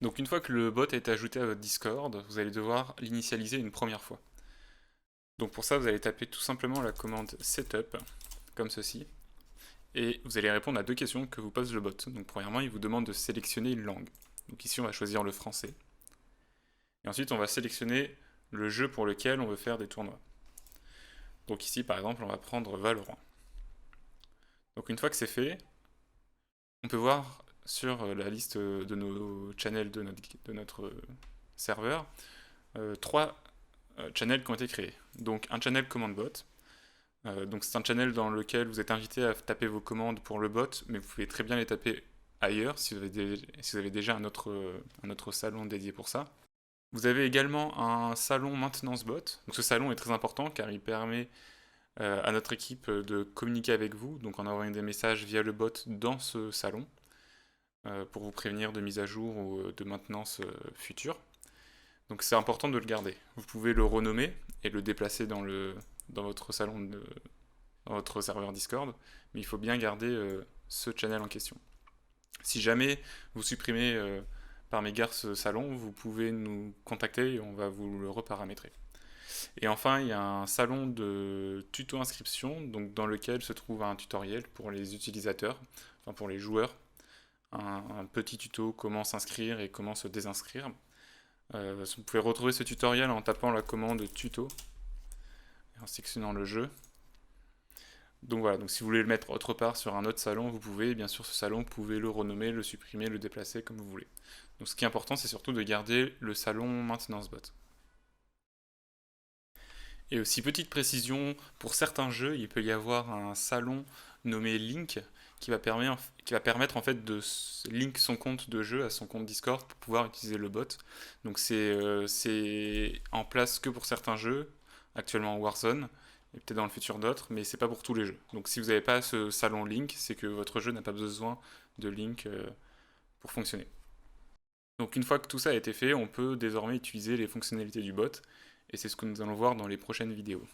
Donc une fois que le bot a été ajouté à votre Discord, vous allez devoir l'initialiser une première fois. Donc pour ça, vous allez taper tout simplement la commande setup, comme ceci, et vous allez répondre à deux questions que vous pose le bot. Donc premièrement, il vous demande de sélectionner une langue. Donc ici, on va choisir le français. Et ensuite, on va sélectionner le jeu pour lequel on veut faire des tournois. Donc ici, par exemple, on va prendre Valorant. Donc une fois que c'est fait, on peut voir sur la liste de nos channels de notre serveur trois channels qui ont été créés. Donc un channel command bot. Donc c'est un channel dans lequel vous êtes invité à taper vos commandes pour le bot, mais vous pouvez très bien les taper ailleurs si vous avez déjà un autre salon dédié pour ça. Vous avez également un salon maintenance bot. Donc ce salon est très important car il permet à notre équipe de communiquer avec vous, donc en envoyant des messages via le bot dans ce salon pour vous prévenir de mise à jour ou de maintenance future. Donc c'est important de le garder. Vous pouvez le renommer et le déplacer dans votre salon, dans votre serveur Discord, mais il faut bien garder ce channel en question. Si jamais vous supprimez par mégarde ce salon, vous pouvez nous contacter et on va vous le reparamétrer. Et enfin, il y a un salon de tuto inscription, donc dans lequel se trouve un tutoriel pour les utilisateurs, enfin pour les joueurs, un petit tuto comment s'inscrire et comment se désinscrire. Vous pouvez retrouver ce tutoriel en tapant la commande tuto et en sélectionnant le jeu. Donc voilà, donc si vous voulez le mettre autre part sur un autre salon, vous pouvez, et bien sûr ce salon, vous pouvez le renommer, le supprimer, le déplacer comme vous voulez. Donc ce qui est important, c'est surtout de garder le salon maintenance bot. Et aussi, petite précision, pour certains jeux, il peut y avoir un salon nommé Link qui va permettre en fait de link son compte de jeu à son compte Discord pour pouvoir utiliser le bot. Donc c'est en place que pour certains jeux, actuellement Warzone, et peut-être dans le futur d'autres, mais c'est pas pour tous les jeux. Donc si vous n'avez pas ce salon Link, c'est que votre jeu n'a pas besoin de Link pour fonctionner. Donc une fois que tout ça a été fait, on peut désormais utiliser les fonctionnalités du bot, et c'est ce que nous allons voir dans les prochaines vidéos.